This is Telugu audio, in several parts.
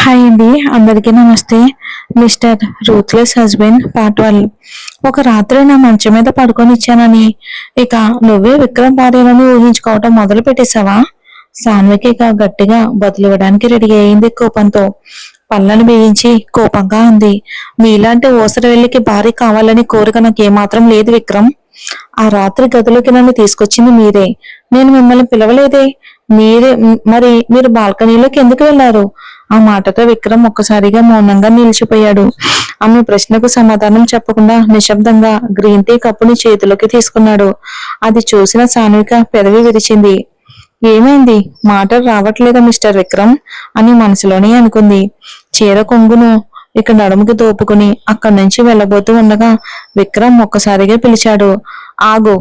హాయ్ అండి, అందరికీ నమస్తే. Mister ruthless husband part 1. ఒక రాత్రి నా మంచం మీద పడుకొని ఇచ్చానని ఇక నువ్వే విక్రమ్ భార్యలని ఊహించుకోవటం మొదలు పెట్టేశావా? సాన్వికి ఇక గట్టిగా బదులివ్వడానికి రెడీ అయింది కోపంతో. పళ్ళను బిగించి కోపంగా ఉంది. మీలాంటి ఊసరవెల్లికి భార్య కావాలని కోరిక నాకు ఏమాత్రం లేదు విక్రమ్. ఆ రాత్రి గదిలోకి నన్ను తీసుకొచ్చింది మీరే. నేను మిమ్మల్ని పిలవలేదే. మీరు బాల్కనీలోకి ఎందుకు వెళ్లారు? ఆ మాటతో విక్రమ్ ఒక్కసారిగా మౌనంగా నిలిచిపోయాడు. ఆమె ప్రశ్నకు సమాధానం చెప్పకుండా నిశ్శబ్దంగా గ్రీన్ టీ కప్పుని చేతిలోకి తీసుకున్నాడు. అది చూసిన సాన్విక పెదవి విరిచింది. ఏమైంది? మాటలు రావట్లేదా మిస్టర్ విక్రమ్ అని మనసులోనే అనుకుంది. చీర కొంగును ఇక నడుముకి దోపుకుని అక్కడి నుంచి వెళ్ళబోతూ ఉండగా విక్రమ్ ఒక్కసారిగా పిలిచాడు. ఆగు.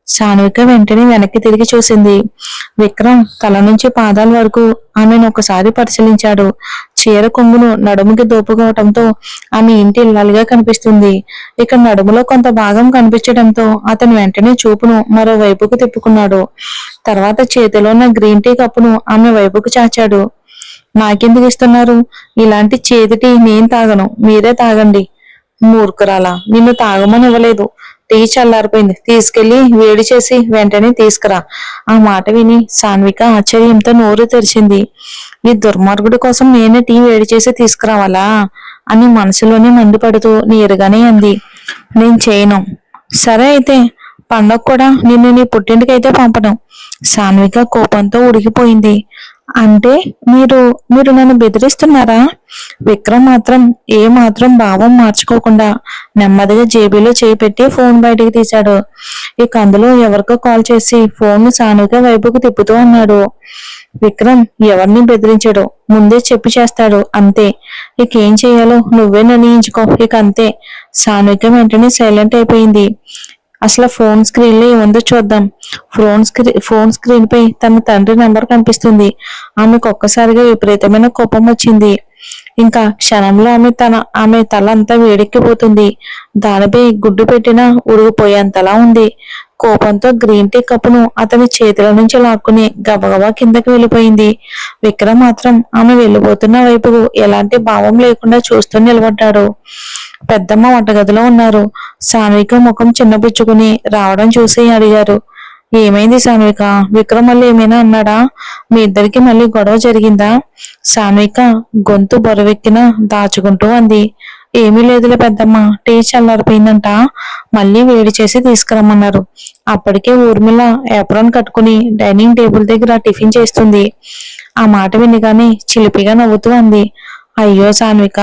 సాన్విక వెంటనే వెనక్కి తిరిగి చూసింది. విక్రమ్ తల నుంచి పాదాల వరకు ఆమెను ఒకసారి పరిశీలించాడు. చీర కొంగును నడుముకి దోపుకోవటంతో ఆమె ఇంటి ఇల్లాలుగా కనిపిస్తుంది. ఇక నడుములో కొంత భాగం కనిపించడంతో అతను వెంటనే చూపును మరోవైపుకు తిప్పుకున్నాడు. తర్వాత చేతిలో ఉన్న గ్రీన్ టీ కప్పును ఆమె వైపుకు చాచాడు. నాకెందుకు ఇస్తున్నారు? ఇలాంటి చేతి టీ నేను తాగను, మీరే తాగండి. మూర్ఖురాలా, నిన్ను తాగమని ఇవ్వలేదు. టీ చల్లారిపోయింది, తీసుకెళ్లి వేడి చేసి వెంటనే తీసుకురా. ఆ మాట విని సాన్విక ఆశ్చర్యంతో నోరు తెరిచింది. ఈ దుర్మార్గుడి కోసం నేనే టీ వేడి చేసి తీసుకురావాలా అని మనసులోనే మండిపడుతూ నేరుగానే అంది. నేను చేయను. సరే అయితే పండగ కూడా నిన్ను నీ పుట్టింటికైతే పంపను. సాన్విక కోపంతో ఉడికిపోయింది. అంటే మీరు మీరు నన్ను బెదిరిస్తున్నారా? విక్రమ్ మాత్రం మాత్రం భావం మార్చుకోకుండా నెమ్మదిగా జేబులో చేయి పెట్టి ఫోన్ బయటికి తీశాడు. ఇక అందులో ఎవరికో కాల్ చేసి ఫోన్ సాన్విక వైపుకు తిప్పుతూ అన్నాడు. విక్రమ్ ఎవరిని బెదిరించడు, ముందే చెప్పి చేస్తాడు అంతే. ఇక ఏం చేయాలో నువ్వే నిర్ణయించుకో. ఇక అంతే. సాన్విక వెంటనే సైలెంట్ అయిపోయింది. అసలు ఫోన్ స్క్రీన్ లో ఏముందో చూద్దాం. ఫోన్ స్క్రీన్ పై తన తండ్రి నెంబర్ కనిపిస్తుంది. ఆమెకు ఒక్కసారిగా విపరీతమైన కోపం వచ్చింది. ఇంకా క్షణంలో ఆమె తల అంతా వేడెక్కిపోతుంది. దానిపై గుడ్డు పెట్టినా ఉడిగిపోయేంతలా ఉంది. కోపంతో గ్రీన్ టీ కప్పును అతని చేతిలో నుంచి లాక్కుని గబగబా కిందకి వెళ్ళిపోయింది. విక్రమ్ మాత్రం ఆమె వెళ్ళిపోతున్న వైపు ఎలాంటి భావం లేకుండా చూస్తూ నిలబడ్డాడు. పెద్దమ్మ వంటగదిలో ఉన్నారు. సాన్విక ముఖం చిన్నపుచ్చుకుని రావడం చూసి అడిగారు. ఏమైంది సాన్విక? విక్రమ్ మళ్ళీ ఏమైనా అన్నాడా? మీ ఇద్దరికి మళ్ళీ గొడవ జరిగిందా? సాన్విక గొంతు బొరవెక్కిన దాచుకుంటూ అంది. ఏమీ లేదులే పెద్దమ్మ, టీ చల్లారిపోయిందంట, మళ్ళీ వేడి చేసి తీసుకురమ్మన్నారు. అప్పటికే ఊర్మిళ ఏప్రాన్ కట్టుకుని డైనింగ్ టేబుల్ దగ్గర టిఫిన్ చేస్తుంది. ఆ మాట వినగానే చిలిపిగా నవ్వుతూ అంది. అయ్యో సాన్విక,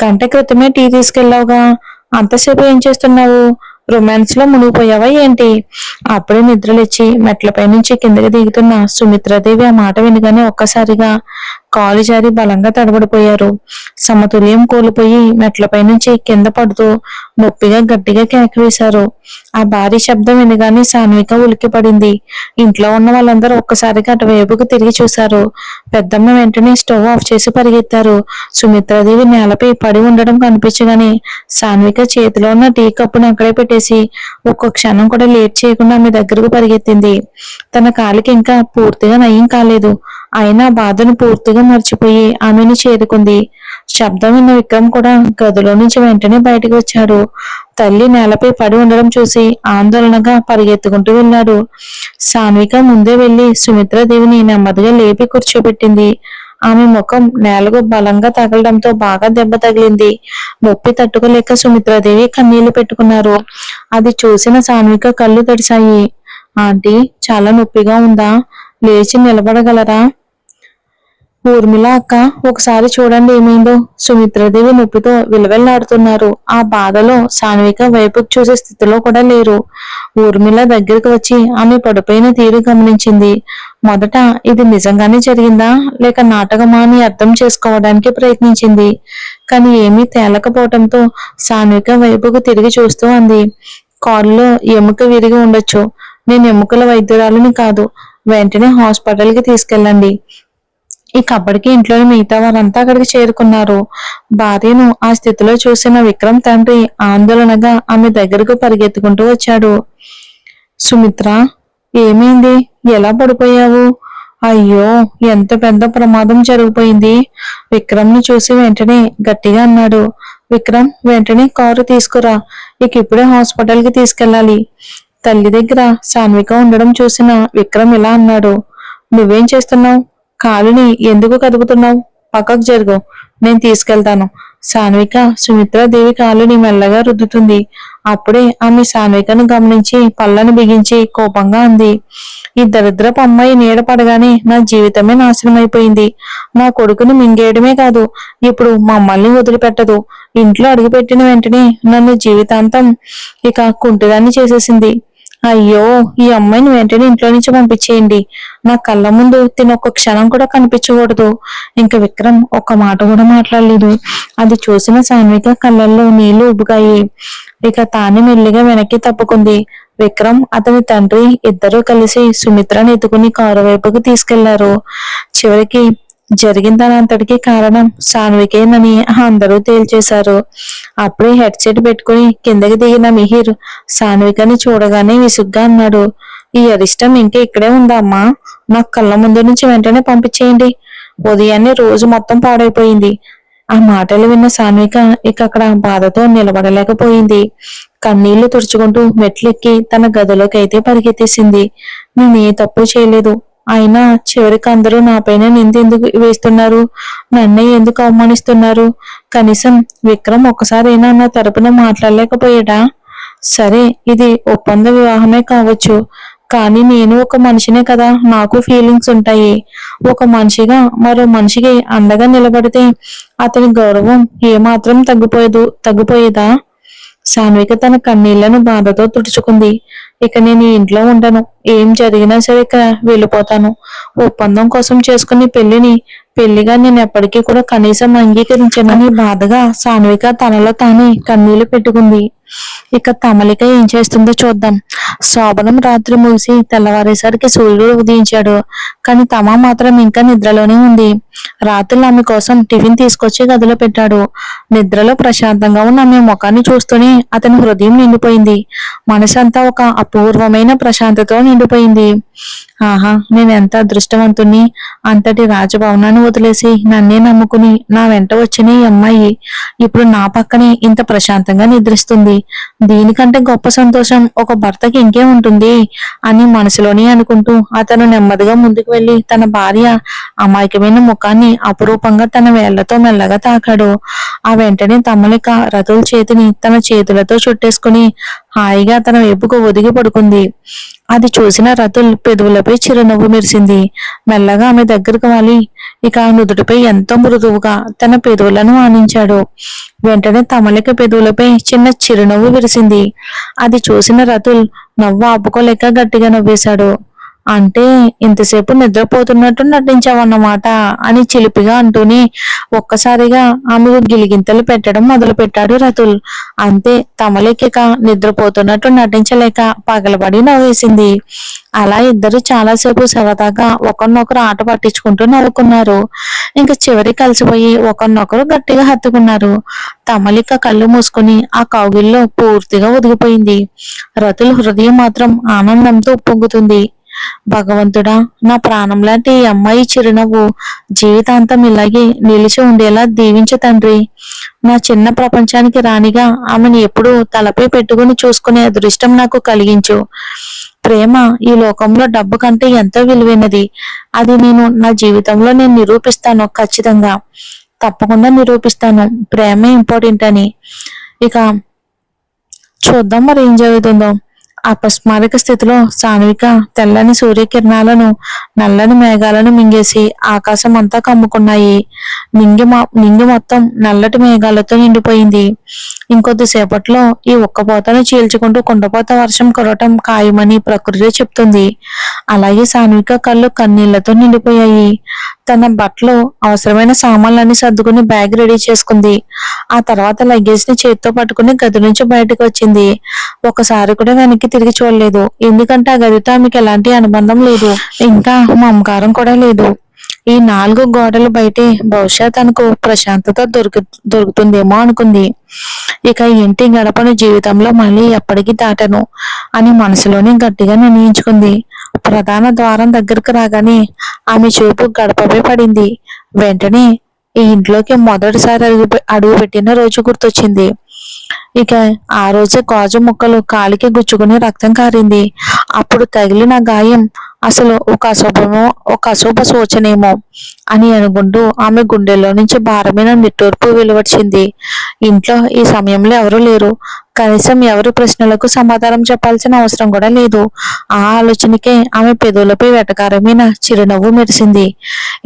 గంట క్రితమే టీ తీసుకెళ్ళావుగా, అంతసేపు ఏం చేస్తున్నావు? రొమాన్స్ లో మునిగిపోయావా ఏంటి? అప్పుడే నిద్రలేచి మెట్లపై నుంచి కిందకి దిగుతున్న సుమిత్రాదేవి ఆ మాట వినగానే ఒక్కసారిగా కాలు జారి బలంగా తడబడిపోయారు. సమతుల్యం కోల్పోయి మెట్లపై నుంచి కింద పడుతూ నొప్పిగా గట్టిగా కేక వేశారు. ఆ భారీ శబ్దం వినగానే సాన్విక ఉలిక్కి పడింది. ఇంట్లో ఉన్న వాళ్ళందరూ ఒక్కసారిగా అటువైపుకు తిరిగి చూశారు. పెద్దమ్మ వెంటనే స్టవ్ ఆఫ్ చేసి పరిగెత్తారు. సుమిత్రాదేవి నేలపై పడి ఉండడం కనిపించగానే సాన్విక చేతిలో ఉన్న టీ కప్పును అక్కడే పెట్టేసి ఒక్క క్షణం కూడా లేట్ చేయకుండా ఆమె దగ్గరకు పరిగెత్తింది. తన కాలికి ఇంకా పూర్తిగా నయం కాలేదు. అయినా బాధను పూర్తిగా మర్చిపోయి ఆమెను చేరుకుంది. శబ్దం విన్న విక్రమ్ కూడా గదిలో నుంచి వెంటనే బయటకు వచ్చాడు. తల్లి నేలపై పడి ఉండడం చూసి ఆందోళనగా పరిగెత్తుకుంటూ వెళ్ళాడు. సాన్విక ముందే వెళ్లి సుమిత్రాదేవిని నెమ్మదిగా లేపి కూర్చోబెట్టింది. ఆమె ముఖం నేలకు బలంగా తగలడంతో బాగా దెబ్బ తగిలింది. నొప్పి తట్టుకోలేక సుమిత్రాదేవి కన్నీళ్లు పెట్టుకున్నారు. అది చూసిన సాన్విక కళ్ళు తడిశాయి. ఆంటీ, చాలా నొప్పిగా ఉందా? లేచి నిలబడగలరా? ఊర్మిళ అక్క, ఒకసారి చూడండి ఏమైందో. సుమిత్రాదేవి నొప్పితో విలవెల్లాడుతున్నారు. ఆ బాధలో సాన్విక వైపుకు చూసే స్థితిలో కూడా లేరు. ఊర్మిళ దగ్గరికి వచ్చి ఆమె పడిపోయిన తీరు గమనించింది. మొదట ఇది నిజంగానే జరిగిందా లేక నాటకమా అని అర్థం చేసుకోవడానికి ప్రయత్నించింది. కానీ ఏమీ తేలకపోవడంతో సాన్విక వైపుకు తిరిగి చూస్తూ అంది. కాలులో ఎముక విరిగి ఉండొచ్చు. నేను ఎముకల వైద్యురాలిని కాదు. వెంటనే హాస్పిటల్కి తీసుకెళ్ళండి. ఇక అప్పటికి ఇంట్లోని మిగతా వారంతా అక్కడికి చేరుకున్నారు. భార్యను ఆ స్థితిలో చూసిన విక్రమ్ తండ్రి ఆందోళనగా ఆమె దగ్గరకు పరిగెత్తుకుంటూ వచ్చాడు. సుమిత్ర, ఏమైంది? ఎలా పడిపోయావు? అయ్యో! ఎంత పెద్ద ప్రమాదం జరిగిపోయింది. విక్రమ్‌ని చూసి వెంటనే గట్టిగా అన్నాడు. విక్రమ్, వెంటనే కారు తీసుకురా. ఇక ఇప్పుడే హాస్పిటల్‌కి తీసుకెళ్ళాలి. తల్లి దగ్గర సాన్విక ఉండడం చూసిన విక్రమ్ ఇలా అన్నాడు. నువ్వేం చేస్తున్నావు? కాలుని ఎందుకు కదుపుతున్నావు? పక్కకు జరుగు. నేను తీసుకెళ్తాను. సాన్విక సుమిత్రాదేవి కాలుని మెల్లగా రుద్దుతుంది. అప్పుడే ఆమె సాన్వికను గమనించి పళ్ళను బిగించి కోపంగా అంది. ఈ దరిద్రపు అమ్మాయి నీడ పడగానే నా జీవితమే నాశనం అయిపోయింది. నా కొడుకుని మింగేయడమే కాదు, ఇప్పుడు మమ్మల్ని వదిలిపెట్టదు. ఇంట్లో అడుగుపెట్టిన వెంటనే నన్ను జీవితాంతం ఇక కుంటిదాన్ని చేసేసింది. అయ్యో, ఈ అమ్మాయిని వెంటనే ఇంట్లో నుంచి పంపించేయండి. నా కళ్ళ ముందు తిను ఒక్క క్షణం కూడా కనిపించకూడదు. ఇంక విక్రమ్ ఒక్క మాట కూడా మాట్లాడలేదు. అది చూసిన సాన్విక కళ్ళల్లో నీళ్లు ఉబ్బుకాయి. ఇక తాను మెల్లిగా వెనక్కి తప్పుకుంది. విక్రమ్, అతని తండ్రి ఇద్దరూ కలిసి సుమిత్రను ఎత్తుకుని కారు వైపుకు తీసుకెళ్లారు. చివరికి జరిగిన దానంతటికీ కారణం సాన్వికేనని అందరూ తేల్చేశారు. అప్పుడే హెడ్సెట్ పెట్టుకుని కిందకి దిగిన మిహిర్ సాన్వికని చూడగానే విసుగ్గా అన్నాడు. ఈ అరిష్టం ఇంకా ఇక్కడే ఉందా అమ్మా? నాకు కళ్ళ ముందు నుంచి వెంటనే పంపించేయండి. ఉదయాన్నే రోజు మొత్తం పాడైపోయింది. ఆ మాటలు విన్న సాన్విక ఇక అక్కడ బాధతో నిలబడలేకపోయింది. కన్నీళ్లు తుడుచుకుంటూ మెట్లెక్కి తన గదిలోకి అయితే పరిగెత్తేసింది. నేనే తప్పు చేయలేదు. అయినా చివరికి అందరూ నాపైన నిందెందుకు వేస్తున్నారు? నన్నే ఎందుకు అవమానిస్తున్నారు? కనీసం విక్రమ్ ఒక్కసారైనా నా తరపున మాట్లాడలేకపోయాడా? సరే, ఇది ఒప్పంద వివాహమే కావచ్చు, కానీ నేను ఒక మనిషినే కదా, నాకు ఫీలింగ్స్ ఉంటాయి. ఒక మనిషిగా మరో మనిషికి అండగా నిలబడితే అతని గౌరవం ఏమాత్రం తగ్గిపోయేదా? సాన్విక తన కన్నీళ్లను బాధతో తుడుచుకుంది. ఇక నేను ఈ ఇంట్లో ఉండను. ఏం జరిగినా సరే ఇక వెళ్ళిపోతాను. ఒప్పందం కోసం చేసుకునే పెళ్లిగా నేను ఎప్పటికీ కూడా కనీసం అంగీకరించనని బాధగా సాన్విక తనలో తానే కన్నీళ్లు పెట్టుకుంది. ఇక తమలిక ఏం చేస్తుందో చూద్దాం. శోభనం రాత్రి ముగిసి తెల్లవారేసరికి సూర్యుడు ఉదయించాడు. కానీ తమ మాత్రం ఇంకా నిద్రలోనే ఉంది. రాత్రులు ఆమె కోసం టిఫిన్ తీసుకొచ్చి గదిలో పెట్టాడు. నిద్రలో ప్రశాంతంగా ఉన్న ఆమె ముఖాన్ని చూస్తూనే అతని హృదయం నిండిపోయింది. మనసంతా ఒక అపూర్వమైన ప్రశాంతతో నిండిపోయింది. ఆహా, నేను ఎంత అదృష్టవంతుణ్ణి! అంతటి రాజభవనాన్ని వదిలేసి నన్నే నమ్ముకుని నా వెంట వచ్చిన ఈ అమ్మాయి ఇప్పుడు నా పక్కనే ఇంత ప్రశాంతంగా నిద్రిస్తుంది. దీనికంటే గొప్ప సంతోషం ఒక భర్తకి ఇంకే ఉంటుంది అని మనసులోనే అనుకుంటూ అతను నెమ్మదిగా ముందుకు వెళ్లి తన భార్య అమాయకమైన ముఖాన్ని అపురూపంగా తన వేళ్లతో మెల్లగా తాకాడు. ఆ వెంటనే తమలిక రతుల చేతిని తన చేతులతో చుట్టేసుకుని హాయిగా తన వైపుకు ఒదిగి పడుకుంది. అది చూసిన రతుల్ పెదవులపై చిరునవ్వు మెరిసింది. మెల్లగా ఆమె దగ్గరకు వాలి ఇక నుదుటిపై ఎంతో మృదువుగా తన పెదవులను ఆనించాడు. వెంటనే తమలిక పెదవులపై చిన్న చిరునవ్వు విరిసింది. అది చూసిన రతుల్ నవ్వు ఆపుకోలేక గట్టిగా నవ్వేశాడు. అంటే ఇంతసేపు నిద్రపోతున్నట్టు నటించావన్నమాట అని చిలిపిగా అంటూనే ఒక్కసారిగా ఆమెకు గిలిగింతలు పెట్టడం మొదలు పెట్టాడు రతుల్. అంతే, తమలిక నిద్రపోతున్నట్టు నటించలేక పగలబడి నవ్వేసింది. అలా ఇద్దరు చాలాసేపు సరదాగా ఒకరినొకరు ఆట పట్టించుకుంటూ నవ్వుకున్నారు. ఇంకా చివరి కలిసిపోయి ఒకరినొకరు గట్టిగా హత్తుకున్నారు. తమలిక కళ్ళు మూసుకుని ఆ కౌగిల్లో పూర్తిగా ఒదిగిపోయింది. రతుల్ హృదయం మాత్రం ఆనందంతో ఉప్పొంగుతుంది. భగవంతుడా, నా ప్రాణం లాంటి ఈ అమ్మాయి చిరునవ్వు జీవితాంతం ఇలాగే నిలిచి ఉండేలా దీవించు తండ్రి. నా చిన్న ప్రపంచానికి రాణిగా ఆమెను ఎప్పుడూ తలపై పెట్టుకుని చూసుకునే అదృష్టం నాకు కలిగించు. ప్రేమ ఈ లోకంలో డబ్బు కంటే ఎంతో విలువైనది. అది నా జీవితంలో నేను నిరూపిస్తాను. ఖచ్చితంగా, తప్పకుండా నిరూపిస్తాను. ప్రేమే ఇంపార్టెంట్ అని. ఇక చూద్దాం మరి ఏం జరుగుతుందో. అపస్మారక స్థితిలో సాన్విక తెల్లని సూర్యకిరణాలను నల్లని మేఘాలను మింగేసి ఆకాశం అంతా కమ్ముకున్నాయి. నింగి మొత్తం నల్లటి మేఘాలతో నిండిపోయింది. ఇంకొద్దిసేపట్లో ఈ ఉక్కపోతను చీల్చుకుంటూ కుండపోత వర్షం కురవటం ఖాయమని ప్రకృతి చెప్తుంది. అలాగే సాన్విక కళ్ళు కన్నీళ్లతో నిండిపోయాయి. తన బట్టలు అవసరమైన సామాన్లన్నీ సర్దుకుని బ్యాగ్ రెడీ చేసుకుంది. ఆ తర్వాత లగేజ్ ని చేతితో పట్టుకుని గది నుంచి బయటకు వచ్చింది. ఒకసారి కూడా వెనక్కి తిరిగి చూడలేదు. ఎందుకంటే ఆ గదితో ఆమెకి ఎలాంటి అనుబంధం లేదు, ఇంకా మమకారం కూడా లేదు. ఈ 4 గోడలు బయటే బహుశా తనకు ప్రశాంతత దొరుకుతుందేమో అనుకుంది. ఇక ఇంటి గడపను జీవితంలో మళ్ళీ ఎప్పటికీ దాటను అని మనసులోనే గట్టిగా నిర్ణయించుకుంది. ప్రధాన ద్వారం దగ్గరకు రాగానే ఆమె చూపు గడపపై పడింది. వెంటనే ఈ ఇంట్లోకి మొదటిసారి అడుగు పెట్టిన రోజు గుర్తొచ్చింది. ఇక ఆ రోజే గాజు ముక్కలు కాలికి గుచ్చుకుని రక్తం కారింది. అప్పుడు తగిలిన గాయం అసలు ఒక అశుభ సూచనేమో అని అనుకుంటూ ఆమె గుండెల్లో నుంచి భారమైన నిట్టూర్పు వెలువచ్చింది. ఇంట్లో ఈ సమయంలో ఎవరూ లేరు. కనీసం ఎవరి ప్రశ్నలకు సమాధానం చెప్పాల్సిన అవసరం కూడా లేదు. ఆ ఆలోచనకే ఆమె పెదవులపై వెటకారమైన చిరునవ్వు మెరిసింది.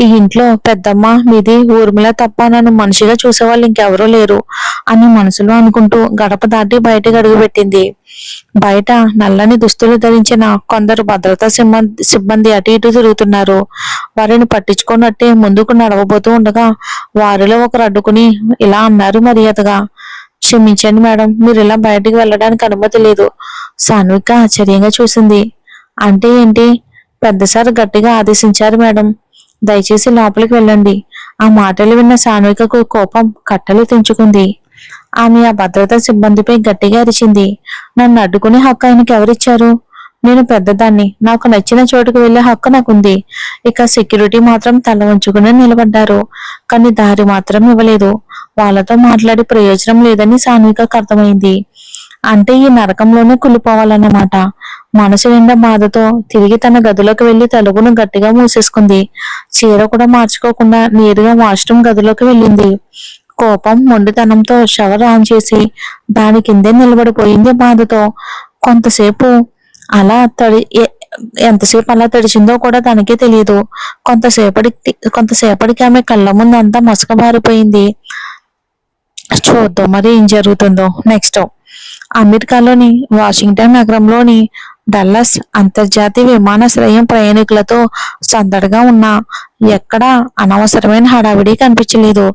ఈ ఇంట్లో పెద్దమ్మ, మీది, ఊర్మిళ తప్ప నన్ను మనిషిగా చూసేవాళ్ళు ఇంకెవరూ లేరు అని మనసులో అనుకుంటూ గడప దాటి బయటకు అడుగుపెట్టింది. బయట నల్లని దుస్తులు ధరించిన కొందరు భద్రతా సిబ్బంది అటు ఇటు తిరుగుతున్నారు. వారిని పట్టించుకున్నట్టే ముందుకు నడవబోతూ ఉండగా వారిలో ఒకరు అడ్డుకుని ఇలా అన్నారు మర్యాదగా, క్షమించండి మేడం, మీరు ఇలా బయటికి వెళ్ళడానికి అనుమతి లేదు. సాన్విక ఆశ్చర్యంగా చూసింది. అంటే ఏంటి? పెద్ద సార్ గట్టిగా ఆదేశించారు మేడం, దయచేసి లోపలికి వెళ్ళండి. ఆ మాటలు విన్న సాన్వికకు కోపం కట్టలు తెంచుకుంది. ఆమె ఆ భద్రతా సిబ్బందిపై గట్టిగా అరిచింది. నన్ను అడ్డుకునే హక్కు ఆయనకి ఎవరిచ్చారు? నేను పెద్దదాన్ని, నాకు నచ్చిన చోటుకు వెళ్లే హక్కు నాకుంది. ఇక సెక్యూరిటీ మాత్రం తల ఉంచుకుని నిలబడ్డారు, కానీ దారి మాత్రం ఇవ్వలేదు. వాళ్ళతో మాట్లాడి ప్రయోజనం లేదని సాన్వికకు అర్థమైంది. అంటే ఈ నరకంలోనే కుళ్ళిపోవాలన్నమాట. మనసు నిండా బాధతో తిరిగి తన గదిలోకి వెళ్లి తలుపును గట్టిగా మూసేసుకుంది. చీర కూడా మార్చుకోకుండా నేరుగా వాష్రూమ్ గదిలోకి వెళ్ళింది. కోపం మొండితనంతో షవర్ ఆన్ చేసి దాని కిందే నిలబడిపోయింది బాధతో. కొంతసేపు అలా ఎంతసేపు అలా తడిచిందో కూడా తనకే తెలియదు. కొంతసేపటికి ఆమె కళ్ళ ముందు అంతా మసకబారిపోయింది. చూద్దాం మరి ఏం జరుగుతుందో నెక్స్ట్. అమెరికాలోని వాషింగ్టన్ నగరంలోని డల్లస్ అంతర్జాతీయ విమానాశ్రయం ప్రయాణికులతో సందడిగా ఉన్న ఎక్కడ అనవసరమైన హడావిడి కనిపించలేదు.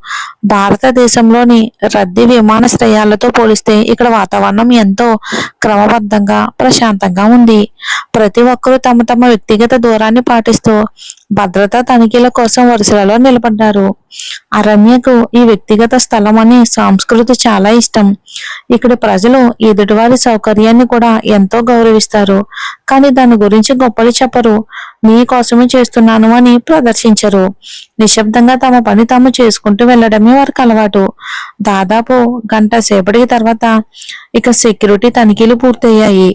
భారతదేశంలోని రద్దీ విమానాశ్రయాలతో పోలిస్తే ఇక్కడ వాతావరణం ఎంతో క్రమబద్ధంగా ప్రశాంతంగా ఉంది. ప్రతి ఒక్కరూ తమ తమ వ్యక్తిగత దూరాన్ని పాటిస్తూ భద్రతా తనిఖీల కోసం వరుసలలో నిలబడ్డారు. అరణ్యకు ఈ వ్యక్తిగత స్థలం అనే సంస్కృతి చాలా ఇష్టం. ఇక్కడ ప్రజలు ఎదుటివారి సౌకర్యాన్ని కూడా ఎంతో గౌరవిస్తారు, కానీ దాని గురించి గొప్పలు చెప్పరు. నీ కోసమే చేస్తున్నాను అని ప్రదర్శించరు. నిశ్శబ్దంగా తమ పని తాము చేసుకుంటూ వెళ్లడమే వారికి అలవాటు. దాదాపు గంట సేపటికి తర్వాత ఇక సెక్యూరిటీ తనిఖీలు పూర్తయ్యాయి.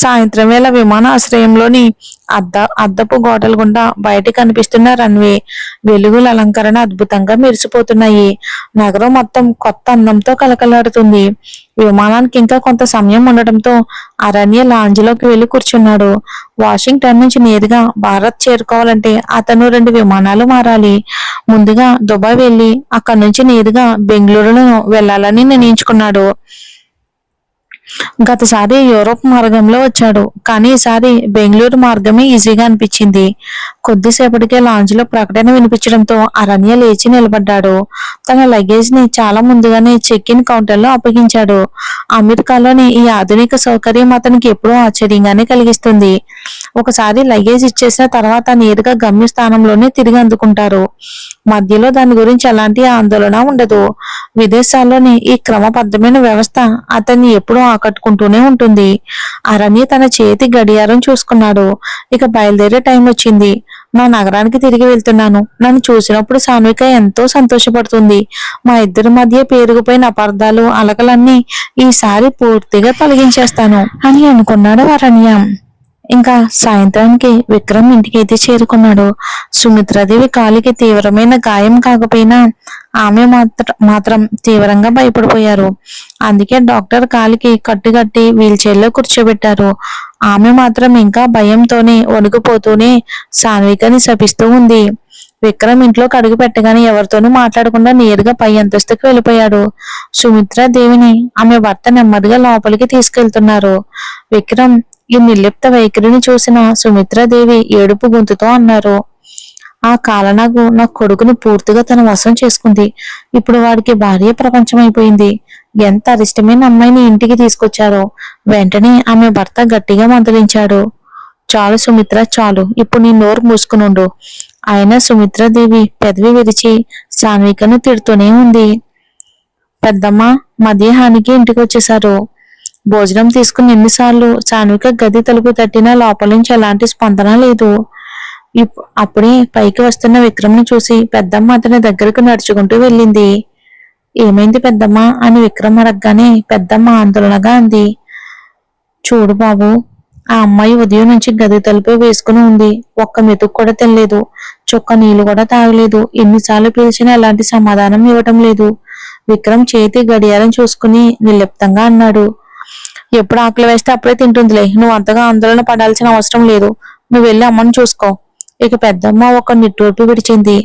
సాయంత్రం వేళ విమానాశ్రయంలోని అద్దపు గోడల గుండా బయట కనిపిస్తున్న రన్వే వెలుగుల అలంకరణ అద్భుతంగా మెరిసిపోతున్నాయి. నగరం మొత్తం కొత్త అందంతో కలకలాడుతుంది. విమానానికి ఇంకా కొంత సమయం ఉండటంతో అరణ్య లాంజ్లోకి వెళ్లి కూర్చున్నాడు. వాషింగ్టన్ నుంచి నేరుగా భారత్ చేరుకోవాలంటే అతను 2 విమానాలు మారాలి. ముందుగా దుబాయ్ వెళ్లి అక్కడి నుంచి నేరుగా బెంగళూరును వెళ్లాలని నిర్ణయించుకున్నాడు. గతసారి యూరోప్ మార్గంలో వచ్చాడు, కానీ ఈసారి బెంగళూరు మార్గమే ఈజీగా అనిపించింది. కొద్దిసేపటికే లాంజ్ లో ప్రకటన వినిపించడంతో అరణ్య లేచి నిలబడ్డాడు. తన లగేజ్ ని చాలా ముందుగానే చెక్ ఇన్ కౌంటర్ లో అప్పగించాడు. అమెరికాలోని ఈ ఆధునిక సౌకర్యం అతనికి ఎప్పుడూ ఆశ్చర్యంగానే కలిగిస్తుంది. ఒకసారి లగేజ్ ఇచ్చేసిన తర్వాత నేరుగా గమ్యస్థానంలోనే తిరిగి అందుకుంటారు. మధ్యలో దాని గురించి ఎలాంటి ఆందోళన ఉండదు. విదేశాల్లోని ఈ క్రమబద్ధమైన వ్యవస్థ అతన్ని ఎప్పుడూ ఆకట్టుకుంటూనే ఉంటుంది. అరణ్య తన చేతి గడియారం చూసుకున్నాడు. ఇక బయలుదేరే టైం వచ్చింది. నా నగరానికి తిరిగి వెళ్తున్నాను. నన్ను చూసినప్పుడు సాన్విక ఎంతో సంతోషపడుతుంది. మా ఇద్దరి మధ్య పేరుకుపోయిన అపార్థాలు, అలకలన్నీ ఈసారి పూర్తిగా తొలగించేస్తాను అని అనుకున్నాడు అరణ్య. ఇంకా సాయంత్రానికి విక్రమ్ ఇంటికి అయితే చేరుకున్నాడు. సుమిత్రాదేవి కాలికి తీవ్రమైన గాయం కాకపోయినా ఆమె మాత్రం తీవ్రంగా భయపడిపోయారు. అందుకే డాక్టర్ కాలికి కట్టుకట్టి వీల్ చైర్లో కూర్చోబెట్టారు. ఆమె మాత్రం ఇంకా భయంతోనే వణికిపోతూనే సాన్వికని శపిస్తూ ఉంది. విక్రమ్ ఇంట్లోకి అడుగు పెట్టగానే ఎవరితోనూ మాట్లాడకుండా నేరుగా పై అంతస్తుకు వెళ్ళిపోయాడు. సుమిత్రాదేవిని ఆమె భర్త నెమ్మదిగా లోపలికి తీసుకెళ్తున్నారు. విక్రమ్ ఈ నిర్లిప్త వైఖరిని చూసిన సుమిత్రాదేవి ఏడుపు గొంతుతో అన్నారు, ఆ కాలనాగు నా కొడుకుని పూర్తిగా తన వశం చేసుకుంది. ఇప్పుడు వాడికి భార్య ప్రపంచం అయిపోయింది. ఎంత అరిష్టమైన అమ్మాయిని ఇంటికి తీసుకొచ్చారో. వెంటనే ఆమె భర్త గట్టిగా మందలించాడు. చాలు సుమిత్ర, చాలు, ఇప్పుడు నీ నోరు మూసుకునుండు. అయినా సుమిత్రాదేవి పెదవి విరిచి సాన్వికను తిడుతూనే ఉంది. పెద్దమ్మ మధ్యాహ్నానికి ఇంటికి వచ్చేశారు. భోజనం తీసుకుని ఎన్నిసార్లు సాన్విక గది తలుపు తట్టినా లోపల నుంచి ఎలాంటి స్పందన లేదు. అప్పుడే పైకి వస్తున్న విక్రమ్ని చూసి పెద్దమ్మ అతని దగ్గరకు నడుచుకుంటూ వెళ్ళింది. ఏమైంది పెద్దమ్మ అని విక్రమ్ అడగగానే పెద్దమ్మ ఆందోళనగా అంది. చూడు బాబు, ఆ అమ్మాయి ఉదయం నుంచి గది తలుపే వేసుకుని ఉంది. ఒక్క మెతుకు కూడా తినలేదు, చుక్క నీళ్లు కూడా తాగలేదు. ఎన్నిసార్లు పిలిచినా ఎలాంటి సమాధానం ఇవ్వటం లేదు. విక్రమ్ చేతి గడియారం చూసుకుని నిర్లిప్తంగా అన్నాడు. ఎప్పుడు ఆకలి వేస్తే అప్పుడే తింటుందిలే, నువ్వు అంతగా ఆందోళన పడాల్సిన అవసరం లేదు. నువ్వు వెళ్ళి అమ్మని చూసుకో. ఇక పెద్దమ్మ ఒక నిట్టూర్పు విడిచింది,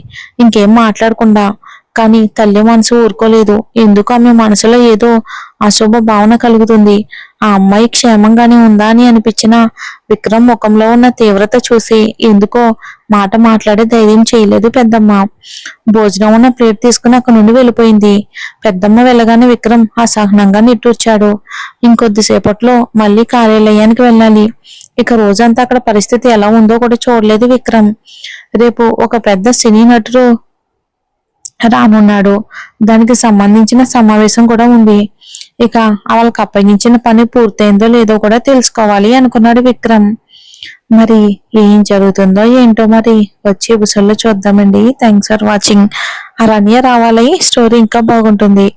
ఇంకేం మాట్లాడకుండా. కానీ తల్లి మనసు ఊరుకోలేదు. ఎందుకు ఆమె మనసులో ఏదో అశుభ భావన కలుగుతుంది. ఆ అమ్మాయి క్షేమంగానే ఉందా అని అనిపించిన విక్రమ్ ముఖంలో ఉన్న తీవ్రత చూసి ఎందుకో మాట మాట్లాడే ధైర్యం చేయలేదు పెద్దమ్మ. భోజనం ఉన్న ప్లేట్ తీసుకుని అక్కడి నుండి వెళ్ళిపోయింది. పెద్దమ్మ వెళ్ళగానే విక్రమ్ అసహనంగా నిట్టూర్చాడు. ఇంకొద్దిసేపట్లో మళ్ళీ కార్యాలయానికి వెళ్ళాలి. ఇక రోజంతా అక్కడ పరిస్థితి ఎలా ఉందో కూడా చూడలేదు విక్రమ్. రేపు ఒక పెద్ద సినీ నటుడు రానున్నాడు. దానికి సంబంధించిన సమావేశం కూడా ఉంది. ఇక వాళ్ళకి అప్పగించిన పని పూర్తయిందో లేదో కూడా తెలుసుకోవాలి అనుకున్నాడు విక్రమ్. మరి ఏం జరుగుతుందో ఏంటో మరి వచ్చే ఎపిసోడ్లో చూద్దామండి. Thanks for watching. అరణ్య రావాలి స్టోరీ ఇంకా బాగుంటుంది.